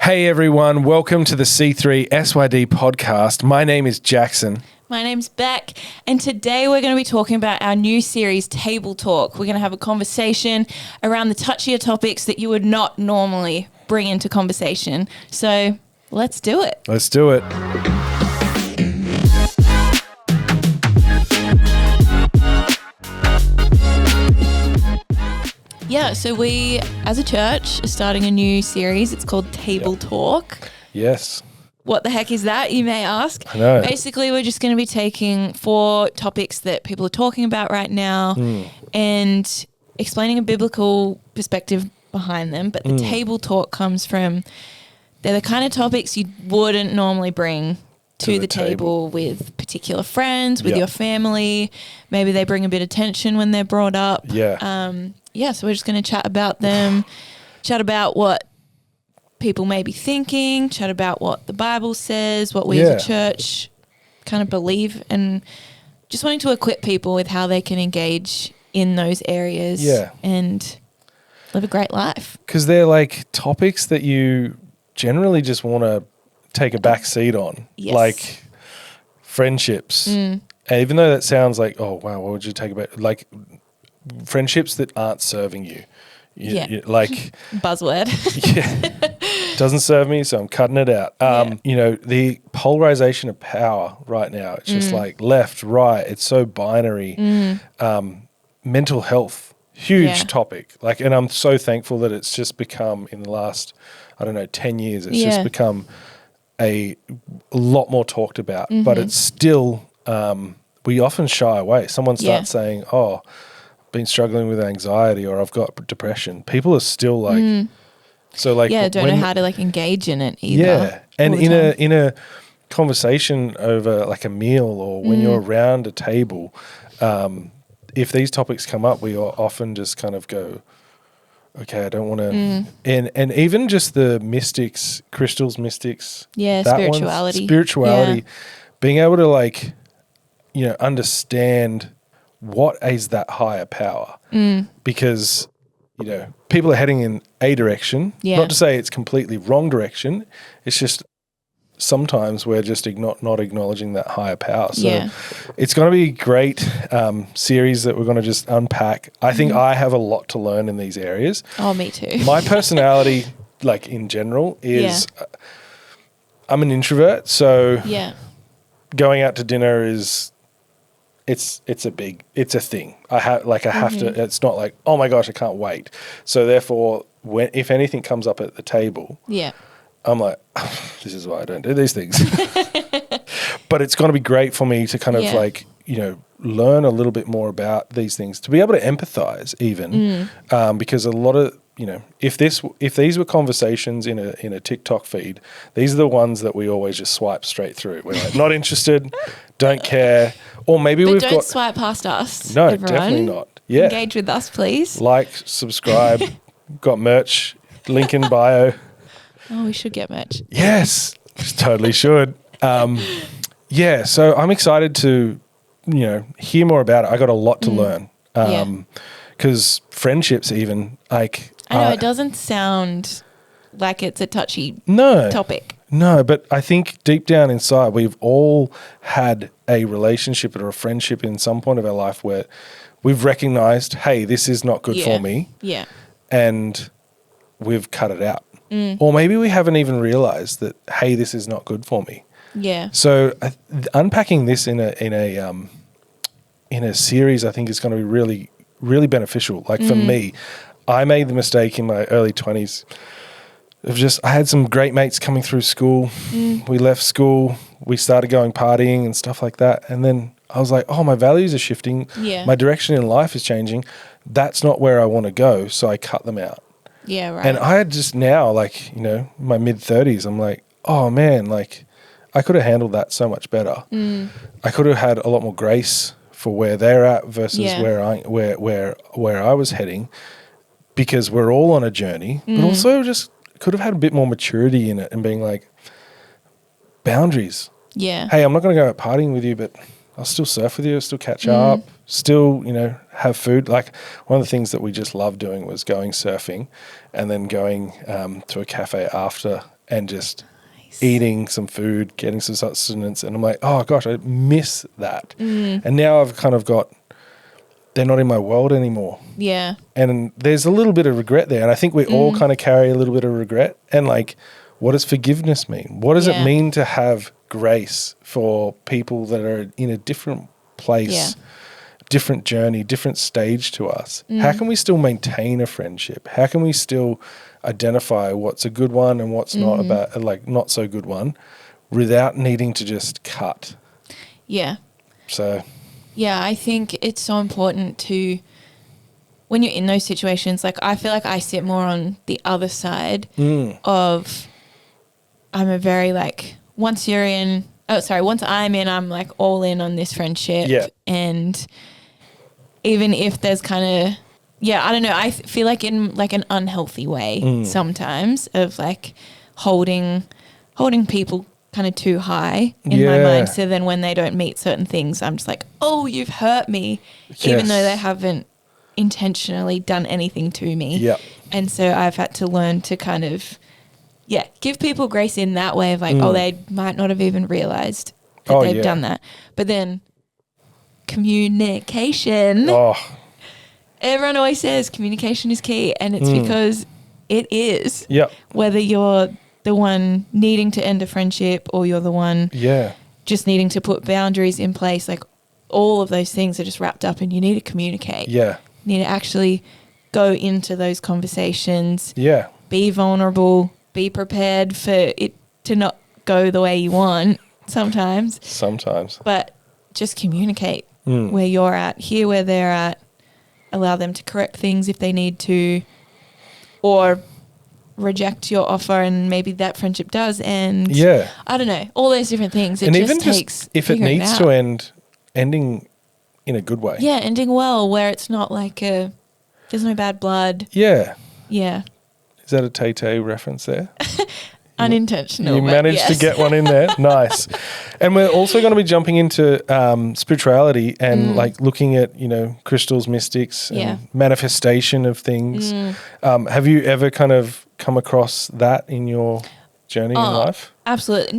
Hey everyone, welcome to the C3 SYD podcast. My name is Jackson. My name's Bec, and today we're going to be talking about our new series, Table Talk. We're going to have a conversation around the touchier topics that you would not normally bring into conversation. So let's do it. Let's do it. Yeah, so we, as a church, are starting a new series. It's called Table Talk. Yes. What the heck is that, you may ask? I know. Basically, we're just going to be taking 4 topics that people are talking about right now and explaining a biblical perspective behind them. But the table talk comes from, they're the kind of topics you wouldn't normally bring to the table with particular friends, with your family. Maybe they bring a bit of tension when they're brought up. So we're just going to chat about them, chat about what people may be thinking, chat about what the Bible says, what we as a church kind of believe, and just wanting to equip people with how they can engage in those areas and live a great life. Because they're like topics that you generally just want to take a back seat on, like friendships. And even though that sounds like, oh, wow, what would you take about, like friendships that aren't serving you. Like buzzword. Doesn't serve me, so I'm cutting it out. You know, the polarization of power right now, it's just like left, right. It's so binary. Mental health, huge topic. Like, and I'm so thankful that it's just become in the last, 10 years, it's just become a lot more talked about, but it's still, we often shy away. Someone starts saying, oh, been struggling with anxiety or I've got depression. People are still like, so like, don't know how to like engage in it either. Yeah. And in a conversation over like a meal or when you're around a table, if these topics come up, we often just kind of go, okay, I don't want to, and even just the mystics, Crystal's mystics. Yeah. Spirituality, being able to like, understand what is that higher power? Because, people are heading in a direction. Not to say it's completely wrong direction. It's just sometimes we're just not acknowledging that higher power. So it's going to be a great series that we're going to just unpack. I think I have a lot to learn in these areas. Oh, me too. My personality, like in general, is I'm an introvert. So going out to dinner is... It's a thing. I have to, it's not like, oh my gosh, I can't wait. So therefore, if anything comes up at the table, I'm like, this is why I don't do these things. But it's going to be great for me to kind of like, learn a little bit more about these things, to be able to empathize even, because a lot of, if these were conversations in a TikTok feed, these are the ones that we always just swipe straight through. We're like, not interested, don't care, or maybe don't swipe past us. No, everyone. Definitely not. Yeah, engage with us, please. Like, subscribe, got merch, link in bio. Oh, we should get merch. Yes, totally should. So I'm excited to hear more about it. I got a lot to learn. Because friendships even, like... I know, it doesn't sound like it's a touchy topic. No, but I think deep down inside, we've all had a relationship or a friendship in some point of our life where we've recognized, hey, this is not good for me. Yeah. And we've cut it out. Or maybe we haven't even realized that, hey, this is not good for me. Yeah. So unpacking this in a series, I think is going to be really, really beneficial. Like for me, I made the mistake in my early 20s of I had some great mates coming through school. We left school, we started going partying and stuff like that. And then I was like, oh, my values are shifting. Yeah. My direction in life is changing. That's not where I want to go. So I cut them out. Yeah, right. And I had just now, like, my mid-30s, I'm like, oh, man, like, I could have handled that so much better. I could have had a lot more grace for where they're at versus where I was heading, because we're all on a journey, but also just could have had a bit more maturity in it and being like, boundaries. Yeah. Hey, I'm not going to go out partying with you, but I'll still surf with you, I'll still catch up, still, have food. Like, one of the things that we just loved doing was going surfing and then going to a cafe after and just eating some food, getting some sustenance. And I'm like, oh gosh, I miss that. And now I've kind of they're not in my world anymore. Yeah. And there's a little bit of regret there. And I think we all kind of carry a little bit of regret. And like, what does forgiveness mean? What does it mean to have grace for people that are in a different place, different journey, different stage to us? How can we still maintain a friendship? How can we still identify what's a good one and what's not not so good one without needing to just cut? Yeah. So... yeah, I think it's so important to, when you're in those situations, like I feel like I sit more on the other side of, I'm a very like, once I'm in, I'm like all in on this friendship. Yeah. And even if there's kind of, I don't know, I feel like in like an unhealthy way sometimes of like holding people kind of too high in my mind. So then when they don't meet certain things, I'm just like, oh, you've hurt me, even though they haven't intentionally done anything to me. Yep. And so I've had to learn to kind of, give people grace in that way of like, oh, they might not have even realized that they've done that. But then communication. Oh. Everyone always says communication is key, and it's because it is. Yep. Whether you're the one needing to end a friendship or you're the one just needing to put boundaries in place, like all of those things are just wrapped up and you need to communicate. Yeah. You need to actually go into those conversations. Yeah. Be vulnerable, be prepared for it to not go the way you want sometimes. But just communicate where you're at, hear where they're at, allow them to correct things if they need to, or reject your offer and maybe that friendship does end. Yeah. I don't know. All those different things. And even just if it needs to end, ending in a good way. Yeah, ending well where it's not like there's no bad blood. Yeah. Yeah. Is that a Tay-Tay reference there? Unintentional. You managed to get one in there. Nice. And we're also going to be jumping into spirituality and like looking at, crystals, mystics and manifestation of things. Have you ever kind of come across that in your journey in life? Absolutely.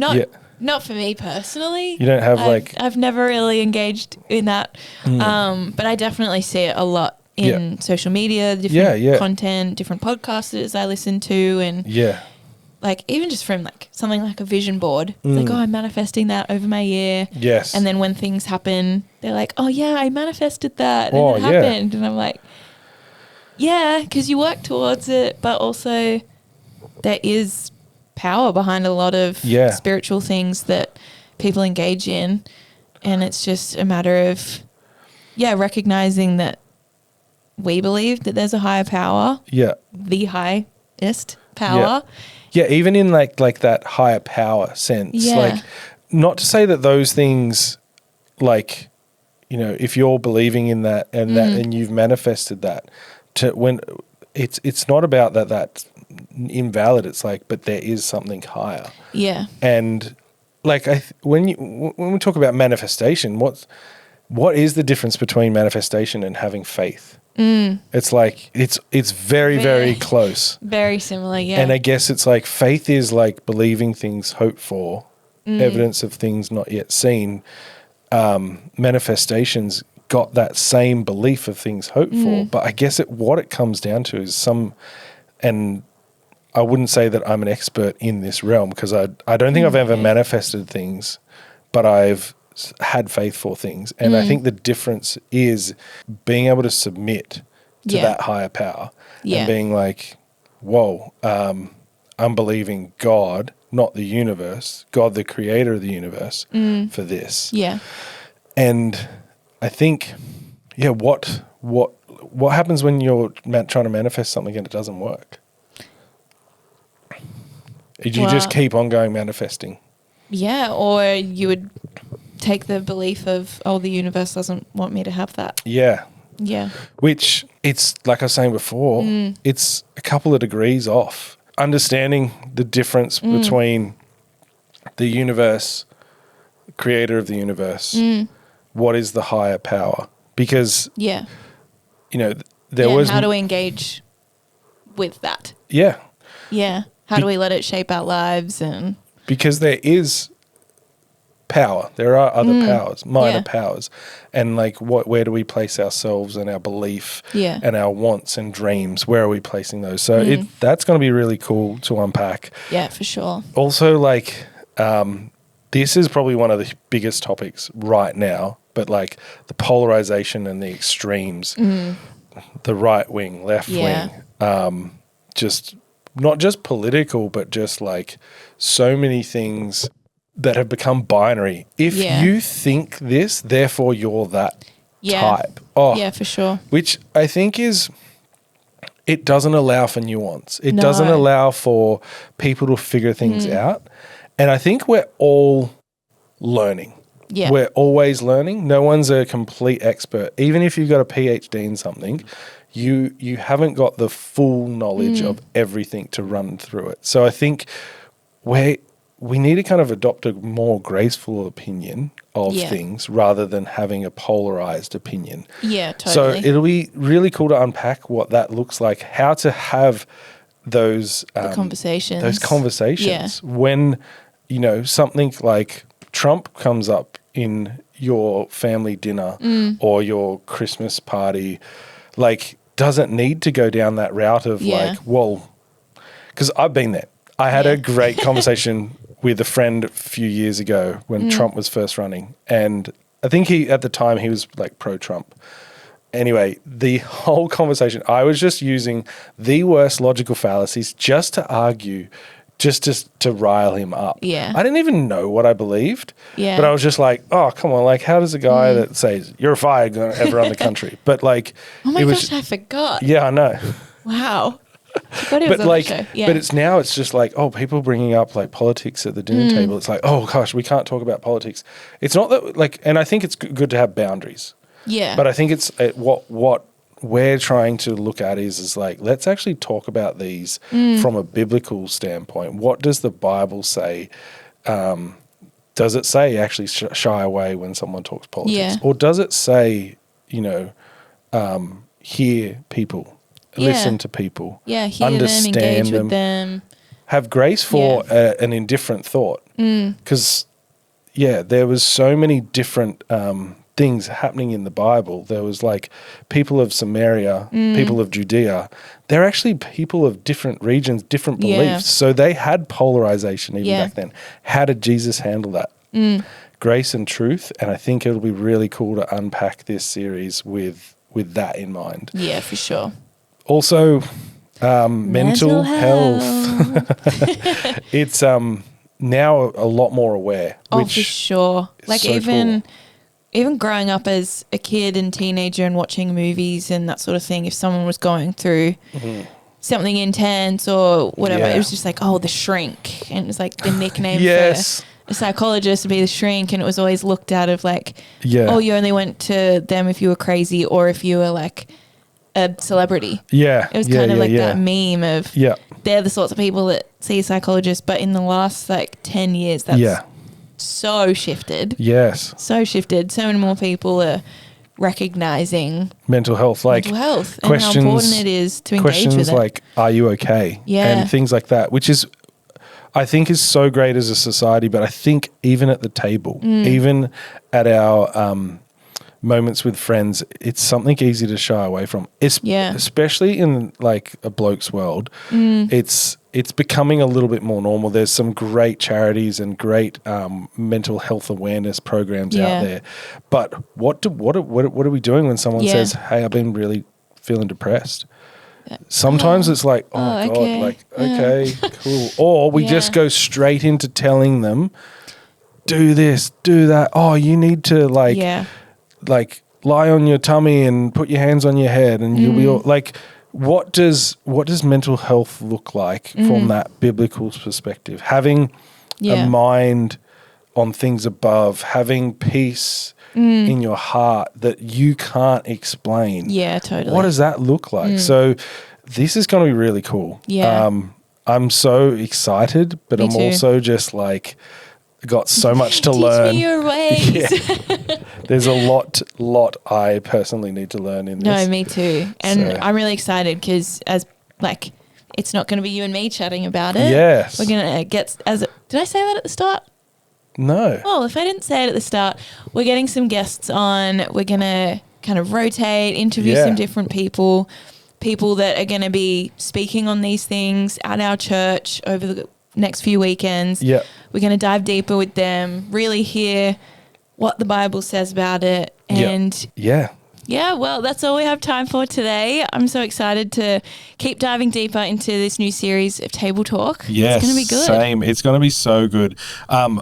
Not for me personally. You don't have I've never really engaged in that. But I definitely see it a lot in social media, different content, different podcasters I listen to, and like even just from like something like a vision board. It's like, oh, I'm manifesting that over my year. Yes. And then when things happen, they're like, oh yeah, I manifested that and it happened. And I'm like, yeah, because you work towards it, but also there is power behind a lot of spiritual things that people engage in. And it's just a matter of, recognizing that we believe that there's a higher power. Yeah. The highest power. Yeah, even in like that higher power sense. Yeah. Like, not to say that those things, like, if you're believing in that and that and you've manifested that, when it's not about that's invalid. It's like, but there is something higher. Yeah. And like when we talk about manifestation, what is the difference between manifestation and having faith? It's like it's very, very close. Very similar, yeah. And I guess it's like faith is like believing things hoped for, evidence of things not yet seen. Manifestations got that same belief of things hoped for, but I guess what it comes down to is and I wouldn't say that I'm an expert in this realm because I don't think I've ever manifested things, but I've had faith for things. And I think the difference is being able to submit to that higher power and being like, whoa, I'm believing God, not the universe, God, the creator of the universe for this. Yeah. And I think, what happens when you're trying to manifest something and it doesn't work? You just keep on going manifesting. Yeah, or you would take the belief of, oh, the universe doesn't want me to have that. Yeah. Yeah. Which it's, like I was saying before, it's a couple of degrees off. Understanding the difference between the universe, creator of the universe, what is the higher power? Because, there was... how do we engage with that? Yeah. Yeah. How do we let it shape our lives? And because there is power. There are other powers, minor powers. And like where do we place ourselves and our belief and our wants and dreams? Where are we placing those? So that's going to be really cool to unpack. Yeah, for sure. Also, like this is probably one of the biggest topics right now, but like the polarization and the extremes, the right wing, left wing, just not just political, but just like so many things that have become binary. If you think this, therefore you're that type. Oh, yeah, for sure. Which I think it doesn't allow for nuance. It doesn't allow for people to figure things out. And I think we're all learning. Yeah. We're always learning. No one's a complete expert. Even if you've got a PhD in something, you haven't got the full knowledge of everything to run through it. So I think we need to kind of adopt a more graceful opinion of things rather than having a polarized opinion. Yeah, totally. So it'll be really cool to unpack what that looks like, how to have those conversations. Those conversations when, you know, something like Trump comes up in your family dinner or your Christmas party, like, doesn't need to go down that route of like, well, because I've been there. I had a great conversation with a friend a few years ago when Trump was first running. And I think at the time he was like pro-Trump. Anyway, the whole conversation, I was just using the worst logical fallacies just to argue, just to rile him up. Yeah. I didn't even know what I believed. Yeah. But I was just like, oh, come on. Like, how does a guy that says you're fired going to ever run the country? But like, oh my gosh, I forgot. Yeah, I know. Wow. But like, but it's just like, oh, people bringing up like politics at the dinner table. It's like, oh gosh, we can't talk about politics. It's not that like, and I think it's good to have boundaries. Yeah. But I think it's what we're trying to look at is like, let's actually talk about these from a biblical standpoint. What does the Bible say? Does it say actually shy away when someone talks politics, or does it say, you know, hear people? Listen to people. Yeah, hear understand them, engage with them. Have grace for an indifferent thought. Because, there was so many different things happening in the Bible. There was like people of Samaria, people of Judea. They're actually people of different regions, different beliefs. So they had polarization even back then. How did Jesus handle that? Grace and truth. And I think it'll be really cool to unpack this series with that in mind. Yeah, for sure. Also, mental health. It's now a lot more aware. Oh, for sure. Like so even growing up as a kid and teenager and watching movies and that sort of thing, if someone was going through something intense or whatever, it was just like, oh, the shrink. And it was like the nickname for a psychologist would be the shrink. And it was always looked at of like, oh, you only went to them if you were crazy or if you were like a celebrity. Yeah. It was kind of like that meme of they're the sorts of people that see a psychologist. But in the last like 10 years, that's so shifted. Yes. So shifted. So many more people are recognizing mental health, like and how important it is to engage with it. Questions like, are you okay? Yeah. And things like that, which is, I think is so great as a society, but I think even at the table, even at our moments with friends, it's something easy to shy away from. Especially in like a bloke's world. It's becoming a little bit more normal. There's some great charities and great mental health awareness programs out there. But what are we doing when someone says, "Hey, I've been really feeling depressed"? Sometimes it's like, oh God, okay. like, okay, cool. Or we just go straight into telling them, do this, do that. Oh, you need to like lie on your tummy and put your hands on your head and you'll be all, like, what does mental health look like from that biblical perspective? Having a mind on things above, having peace in your heart that you can't explain. Yeah, totally. What does that look like? So this is going to be really cool. Yeah. I'm so excited, but I'm also just like, got so much to learn. Teach me your ways. There's a lot I personally need to learn in this. No, me too. And I'm really excited because as like it's not going to be you and me chatting about it. Yes. We're going to get, did I say that at the start? No. Oh, if I didn't say it at the start, we're getting some guests on. We're going to kind of rotate, interview some different people that are going to be speaking on these things at our church over the next few weekends. Yeah. We're going to dive deeper with them, really hear what the Bible says about it. And yeah, well, that's all we have time for today. I'm so excited to keep diving deeper into this new series of Table Talk. Yes, it's going to be good. Same. It's going to be so good.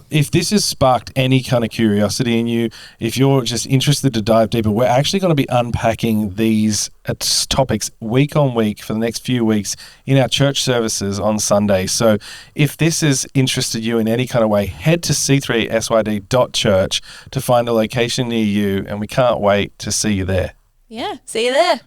If this has sparked any kind of curiosity in you, if you're just interested to dive deeper, we're actually going to be unpacking these topics week on week for the next few weeks in our church services on Sunday. So if this has interested you in any kind of way, head to c3syd.church to find a location near you, and we can't wait to see you there. Yeah, see you there.